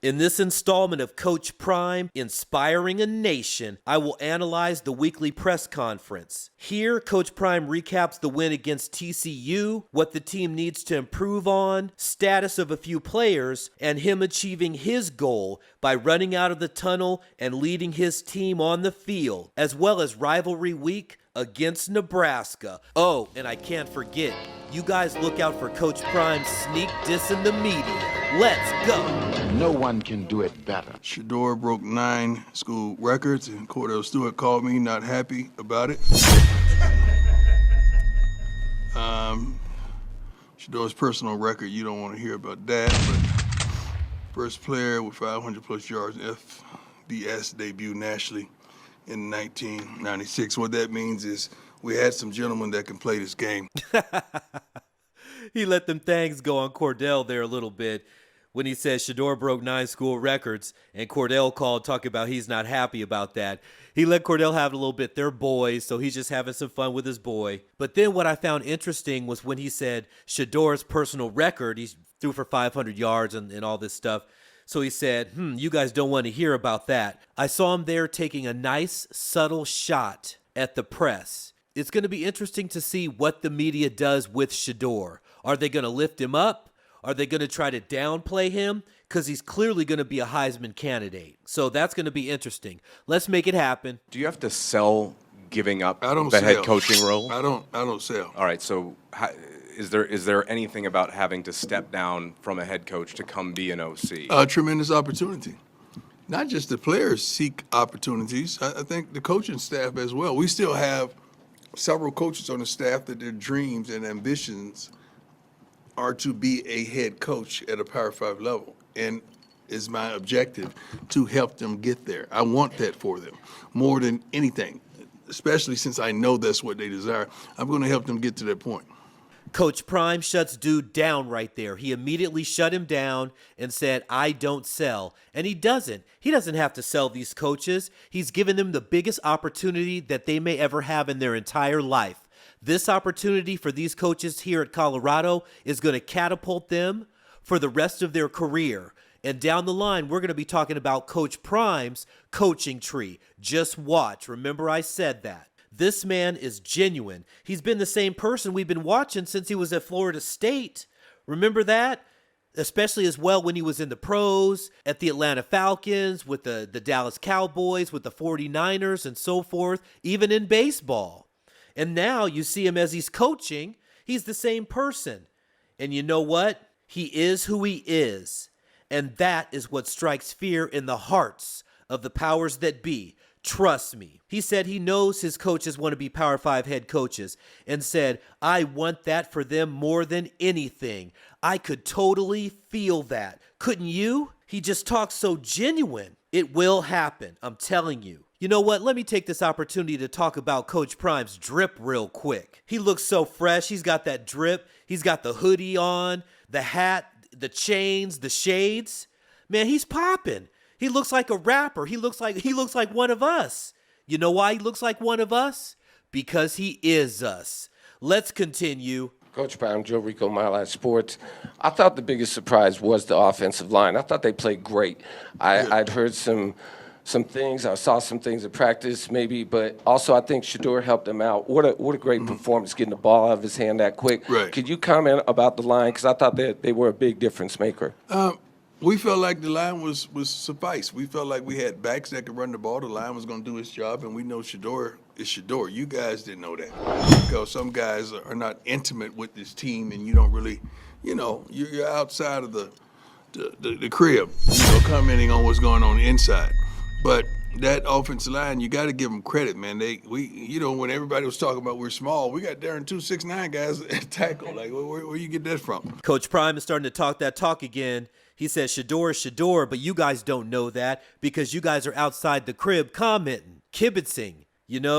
In this installment of Coach Prime, Inspiring a Nation, I will analyze the weekly press conference. Here, Coach Prime recaps the win against TCU, what the team needs to improve on, status of a few players, and him achieving his goal by running out of the tunnel and leading his team on the field, as well as rivalry week against Nebraska. Oh, and I can't forget, you guys look out for Coach Prime's sneak diss in the media. Let's go. No one can do it better. Shedeur broke 9 school records, and Cordell Stewart called me not happy about it. Shedeur's personal record, you don't want to hear about that, but first player with 500 plus yards in FBS debut nationally in 1996. What that means is we had some gentlemen that can play this game. He let them things go on Cordell there a little bit when he said Shedeur broke 9 school records, and Cordell called talking about he's not happy about that. He let Cordell have it a little bit. They're boys, so he's just having some fun with his boy. But then what I found interesting was when he said Shedeur's personal record, he threw for 500 yards and all this stuff. So he said, you guys don't want to hear about that. I saw him there taking a nice, subtle shot at the press. It's going to be interesting to see what the media does with Shedeur. Are they going to lift him up? Are they going to try to downplay him? Because he's clearly going to be a Heisman candidate. So that's going to be interesting. Let's make it happen. Do you have to sell giving up I the head coaching role? I don't sell. All right, so is there anything about having to step down from a head coach to come be an OC? A tremendous opportunity. Not just the players seek opportunities. I think the coaching staff as well. We still have several coaches on the staff that their dreams and ambitions are to be a head coach at a Power 5 level. And it's my objective to help them get there. I want that for them more than anything, especially since I know that's what they desire. I'm going to help them get to that point. Coach Prime shuts dude down right there. He immediately shut him down and said, I don't sell. And he doesn't. He doesn't have to sell these coaches. He's given them the biggest opportunity that they may ever have in their entire life. This opportunity for these coaches here at Colorado is going to catapult them for the rest of their career. And down the line, we're going to be talking about Coach Prime's coaching tree. Just watch. Remember, I said that. This man is genuine. He's been the same person we've been watching since he was at Florida State. Remember that? Especially as well when he was in the pros, at the Atlanta Falcons, with the Dallas Cowboys, with the 49ers, and so forth, even in baseball. And now you see him as he's coaching, he's the same person. And you know what? He is who he is. And that is what strikes fear in the hearts of the powers that be. Trust me. He said he knows his coaches want to be Power 5 head coaches and said, I want that for them more than anything. I could totally feel that. Couldn't you? He just talks so genuine. It will happen. I'm telling you. You know what? Let me take this opportunity to talk about Coach Prime's drip real quick. He looks so fresh. He's got that drip. He's got the hoodie on, the hat, the chains, the shades. Man, he's popping. He looks like a rapper. He looks like one of us. You know why he looks like one of us? Because he is us. Let's continue. Coach Prime, Joe Rico, Mile High Sports. I thought the biggest surprise was the offensive line. I thought they played great. I'd heard some things. I saw some things in practice, maybe, but also I think Shedeur helped them out. What a great performance, getting the ball out of his hand that quick. Right. Could you comment about the line? Because I thought that they were a big difference maker. We felt like the line was suffice. We felt like we had backs that could run the ball. The line was going to do its job, and we know Shedeur is Shedeur. You guys didn't know that because some guys are not intimate with this team, and you don't really, you're outside of the crib, commenting on what's going on inside. But that offensive line, you got to give them credit, man. When everybody was talking about we're small, we got Darren 269 guys at tackle. Like, where you get that from? Coach Prime is starting to talk that talk again. He says Shedeur is Shedeur, but you guys don't know that because you guys are outside the crib commenting, kibitzing,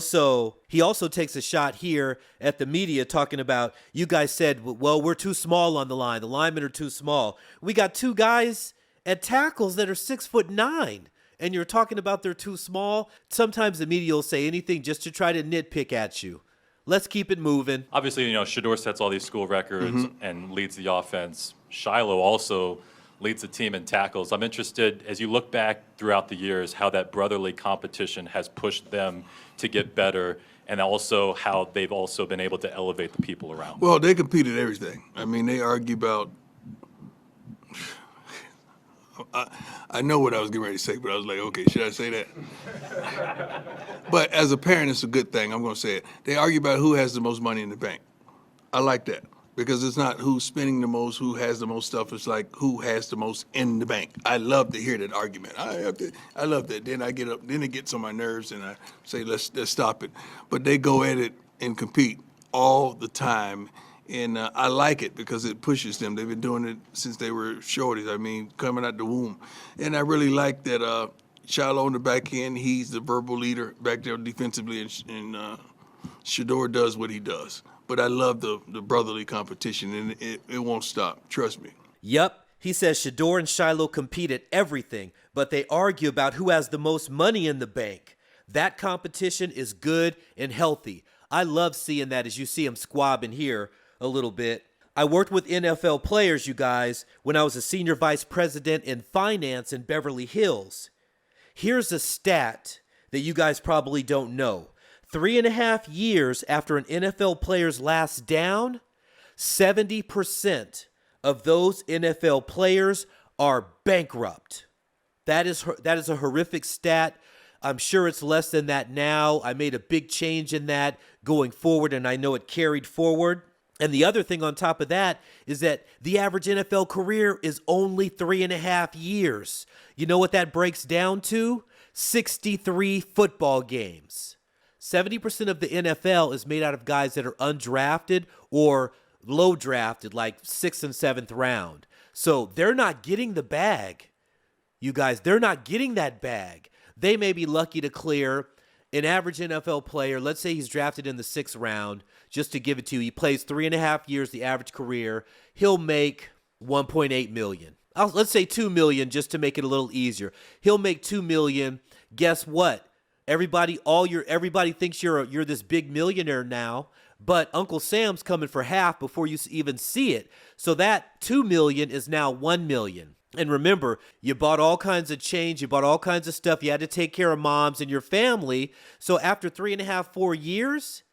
So he also takes a shot here at the media talking about you guys said, well, we're too small on the line. The linemen are too small. We got 2 guys at tackles that are 6'9". And you're talking about they're too small. Sometimes the media will say anything just to try to nitpick at you. Let's keep it moving. Obviously, Shedeur sets all these school records and leads the offense. Shiloh also leads the team in tackles. I'm interested, as you look back throughout the years, how that brotherly competition has pushed them to get better, and also how they've also been able to elevate the people around. Well, they compete at everything. I mean, they argue about. I know what I was getting ready to say, but I was like, okay, should I say that? But as a parent, it's a good thing. I'm going to say it. They argue about who has the most money in the bank. I like that because it's not who's spending the most, who has the most stuff. It's like who has the most in the bank. I love to hear that argument. I love that. Then I get up. Then it gets on my nerves, and I say, let's stop it. But they go at it and compete all the time. And I like it because it pushes them. They've been doing it since they were shorties. I mean, coming out the womb. And I really like that Shiloh on the back end, he's the verbal leader back there defensively, and Shador does what he does. But I love the brotherly competition, and it won't stop. Trust me. Yup, he says Shador and Shiloh compete at everything, but they argue about who has the most money in the bank. That competition is good and healthy. I love seeing that as you see him squabbing here a little bit. I worked with NFL players, you guys, when I was a senior vice president in finance in Beverly Hills. Here's a stat that you guys probably don't know. 3.5 years after an NFL player's last down, 70% of those NFL players are bankrupt. That is a horrific stat. I'm sure it's less than that now. I made a big change in that going forward, and I know it carried forward. And the other thing on top of that is that the average NFL career is only 3.5 years. You know what that breaks down to? 63 football games. 70% of the NFL is made out of guys that are undrafted or low drafted, like 6th and 7th round. So they're not getting the bag. You guys, they're not getting that bag. They may be lucky to clear an average NFL player. Let's say he's drafted in the 6th round. Just to give it to you, he plays 3.5 years, the average career. He'll make $1.8 million. Let's say $2 million just to make it a little easier. He'll make $2 million. Guess what? Everybody thinks you're this big millionaire now, but Uncle Sam's coming for half before you even see it. So that $2 million is now $1 million. And remember, you bought all kinds of change, you bought all kinds of stuff, you had to take care of moms and your family. So after 3.5, 4 years,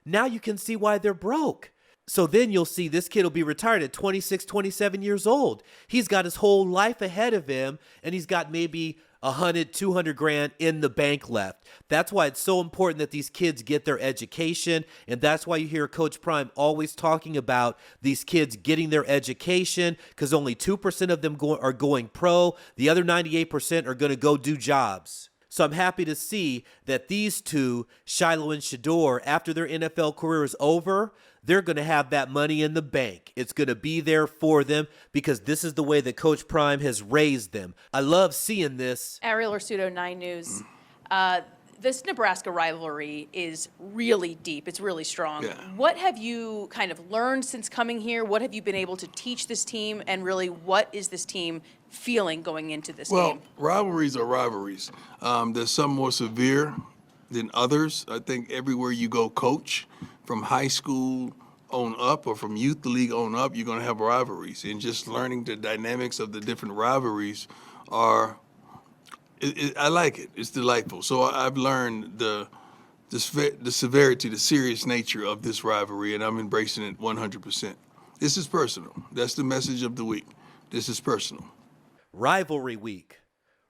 now you can see why they're broke. So then you'll see this kid will be retired at 26, 27 years old. He's got his whole life ahead of him, and he's got maybe 100, 200 grand in the bank left. That's why it's so important that these kids get their education, and that's why you hear Coach Prime always talking about these kids getting their education, because only 2% of them are going pro. The other 98% are going to go do jobs. So I'm happy to see that these two, Shiloh and Shador, after their NFL career is over, they're going to have that money in the bank. It's going to be there for them because this is the way that Coach Prime has raised them. I love seeing this. Ariel Arsuto, 9 News. This Nebraska rivalry is really deep. It's really strong. Yeah. What have you kind of learned since coming here? What have you been able to teach this team? And really, what is this team feeling going into this game? Well, rivalries are rivalries. There's some more severe than others. I think everywhere you go coach, from high school on up or from youth league on up, you're going to have rivalries. And just learning the dynamics of the different rivalries I like it. It's delightful. So I've learned the severity, the serious nature of this rivalry, and I'm embracing it 100%. This is personal. That's the message of the week. This is personal. Rivalry week.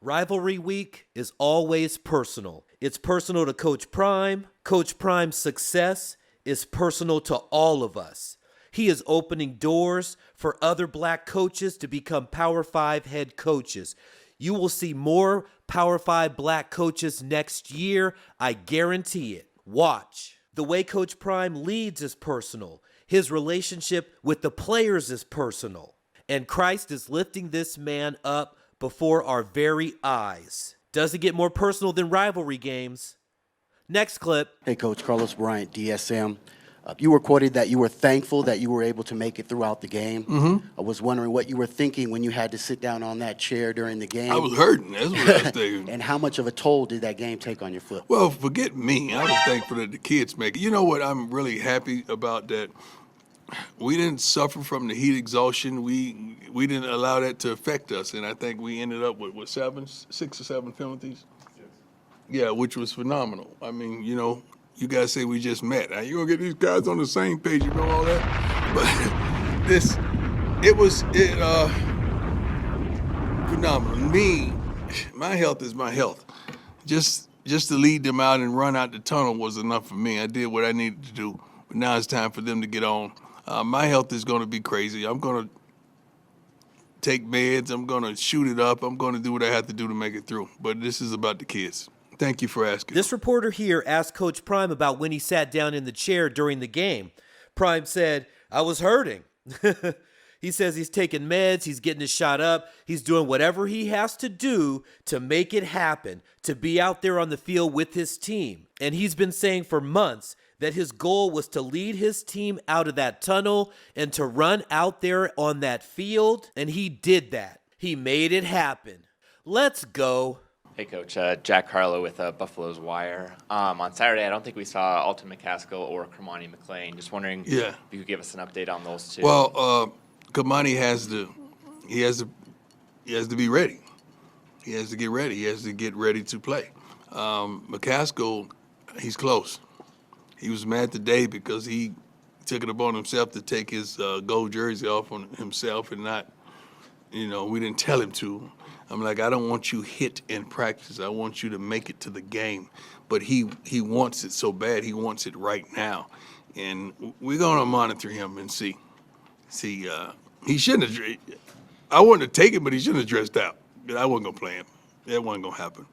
Rivalry week is always personal. It's personal to Coach Prime. Coach Prime's success is personal to all of us. He is opening doors for other black coaches to become Power 5 head coaches. You will see more Power 5 black coaches next year. I guarantee it. Watch. The way Coach Prime leads is personal. His relationship with the players is personal. And Christ is lifting this man up before our very eyes. Doesn't get more personal than rivalry games. Next clip. Hey, Coach. Carlos Bryant, DSM. You were quoted that you were thankful that you were able to make it throughout the game. Mm-hmm. I was wondering what you were thinking when you had to sit down on that chair during the game. I was hurting. That's what I was thinking. And how much of a toll did that game take on your foot? Well, forget me. I was thankful that the kids make it. You know what I'm really happy about that we didn't suffer from the heat exhaustion. We didn't allow that to affect us, and I think we ended up with 6 or 7 penalties. Yeah, which was phenomenal. I mean, you know, you guys say we just met. Now, you're gonna get these guys on the same page, you know all that. But it was phenomenal. My health is my health. Just to lead them out and run out the tunnel was enough for me. I did what I needed to do, but now it's time for them to get on. My health is going to be crazy. I'm going to take meds. I'm going to shoot it up. I'm going to do what I have to do to make it through. But this is about the kids. Thank you for asking. This reporter here asked Coach Prime about when he sat down in the chair during the game. Prime said, "I was hurting." He says he's taking meds, he's getting his shot up, he's doing whatever he has to do to make it happen, to be out there on the field with his team. And he's been saying for months that his goal was to lead his team out of that tunnel and to run out there on that field, and he did that. He made it happen. Let's go. Hey, Coach. Jack Harlow with Buffalo's Wire. On Saturday, I don't think we saw Alton McCaskill or Cormani McLean. Just wondering if you could give us an update on those two. Well, Kamani has to be ready. He has to get ready. He has to get ready to play. McCaskill, he's close. He was mad today because he took it upon himself to take his gold jersey off on himself and not, you know, we didn't tell him to. I'm like, I don't want you hit in practice. I want you to make it to the game. But he wants it so bad. He wants it right now. And we're going to monitor him and see. He shouldn't have. I wanted to take him, but he shouldn't have dressed out. I wasn't going to play him. That wasn't going to happen.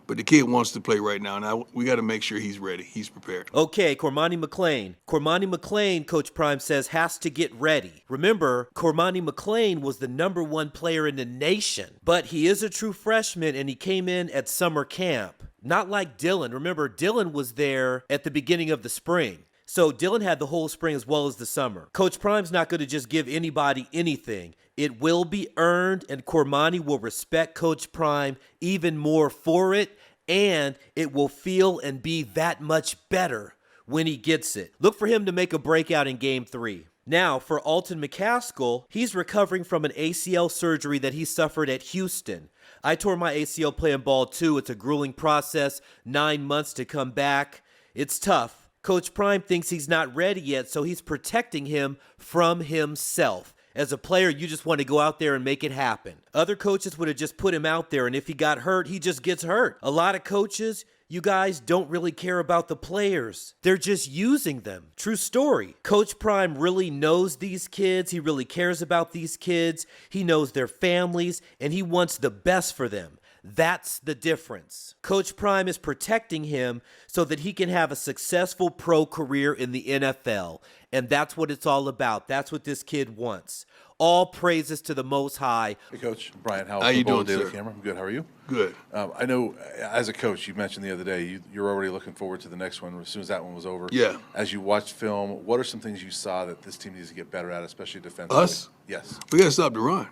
But the kid wants to play right now. Now we got to make sure he's ready. He's prepared. Okay, Cormani McLean. Cormani McLean, Coach Prime says, has to get ready. Remember, Cormani McLean was the #1 player in the nation, but he is a true freshman, and he came in at summer camp. Not like Dylan. Remember, Dylan was there at the beginning of the spring. So Dylan had the whole spring as well as the summer. Coach Prime's not going to just give anybody anything. It will be earned, and Cormani will respect Coach Prime even more for it, and it will feel and be that much better when he gets it. Look for him to make a breakout in Game 3. Now, for Alton McCaskill, he's recovering from an ACL surgery that he suffered at Houston. I tore my ACL playing ball too. It's a grueling process, 9 months to come back. It's tough. Coach Prime thinks he's not ready yet, so he's protecting him from himself. As a player, you just want to go out there and make it happen. Other coaches would have just put him out there, and if he got hurt, he just gets hurt. A lot of coaches, you guys don't really care about the players. They're just using them. True story. Coach Prime really knows these kids. He really cares about these kids. He knows their families, and he wants the best for them. That's the difference. Coach Prime is protecting him so that he can have a successful pro career in the NFL. And that's what it's all about. That's what this kid wants. All praises to the Most High. Hey, Coach. Brian Howell. How you doing, Daily sir? Camera. I'm good. How are you? Good. I know, as a coach, you mentioned the other day, you're already looking forward to the next one as soon as that one was over. Yeah. As you watched film, what are some things you saw that this team needs to get better at, especially defensively? Us? Yes. We got to stop the run.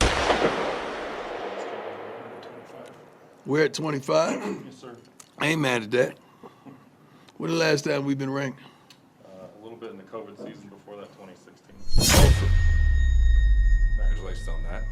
We're at 25? Yes, sir. I ain't mad at that. When the last time we've been ranked? A little bit in the COVID season before that, 2016. Congratulations on that.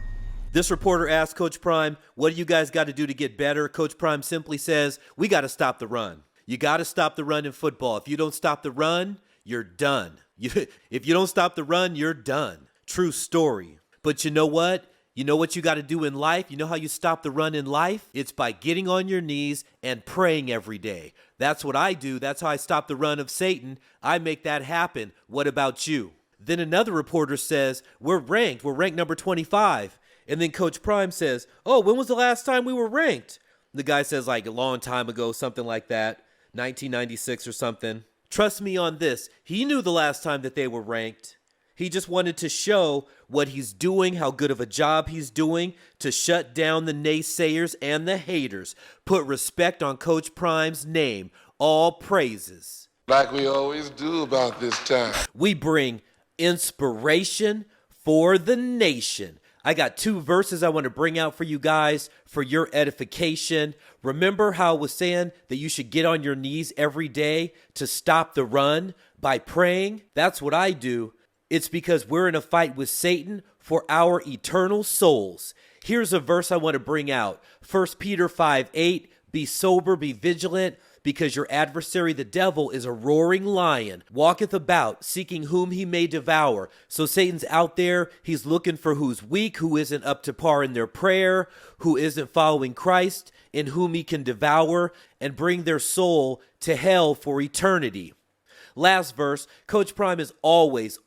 This reporter asked Coach Prime, what do you guys got to do to get better? Coach Prime simply says, we got to stop the run. You got to stop the run in football. If you don't stop the run, you're done. If you don't stop the run, you're done. True story. But you know what? You know what you got to do in life? You know how you stop the run in life? It's by getting on your knees and praying every day. That's what I do. That's how I stop the run of Satan. I make that happen. What about you? Then another reporter says, we're ranked number 25. And then Coach Prime says, oh, when was the last time we were ranked? The guy says like a long time ago, something like that, 1996 or something. Trust me on this. He knew the last time that they were ranked. He just wanted to show what he's doing, how good of a job he's doing to shut down the naysayers and the haters. Put respect on Coach Prime's name. All praises. Like we always do about this time. We bring inspiration for the nation. I got 2 verses I want to bring out for you guys for your edification. Remember how I was saying that you should get on your knees every day to stop the run by praying? That's what I do. It's because we're in a fight with Satan for our eternal souls. Here's a verse I want to bring out. 1 Peter 5:8, be sober, be vigilant, because your adversary the devil is a roaring lion, walketh about, seeking whom he may devour. So Satan's out there, he's looking for who's weak, who isn't up to par in their prayer, who isn't following Christ, in whom he can devour and bring their soul to hell for eternity. Last verse, Coach Prime is always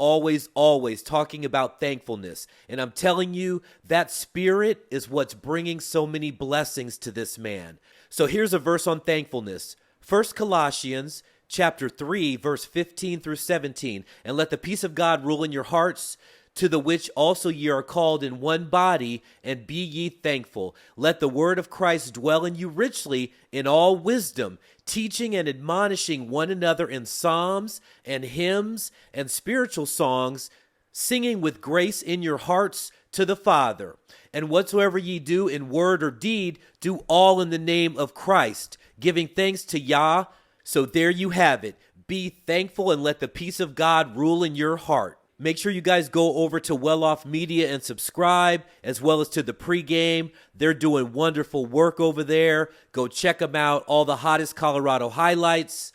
talking about thankfulness. And I'm telling you, that spirit is what's bringing so many blessings to this man. So here's a verse on thankfulness. 1 Colossians chapter 3, verse 15 through 17. And let the peace of God rule in your hearts, to the which also ye are called in one body, and be ye thankful. Let the word of Christ dwell in you richly in all wisdom, teaching and admonishing one another in psalms and hymns and spiritual songs, singing with grace in your hearts to the Father. And whatsoever ye do in word or deed, do all in the name of Christ, giving thanks to Yah. So there you have it. Be thankful and let the peace of God rule in your heart. Make sure you guys go over to Well Off Media and subscribe, as well as to the pregame. They're doing wonderful work over there. Go check them out. All the hottest Colorado highlights.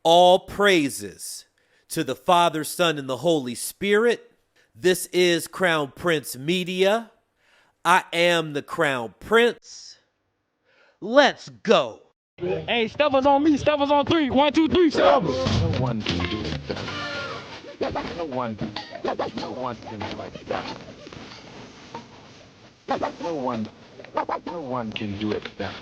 All praises to the Father, Son, and the Holy Spirit. This is Crown Prince Media. I am the Crown Prince. Let's go. Hey, Stuffers on me. Stuffers on 3. 1, 2, 3. Stuffers. No one can do it better. No one can do it like that. No one can do it better.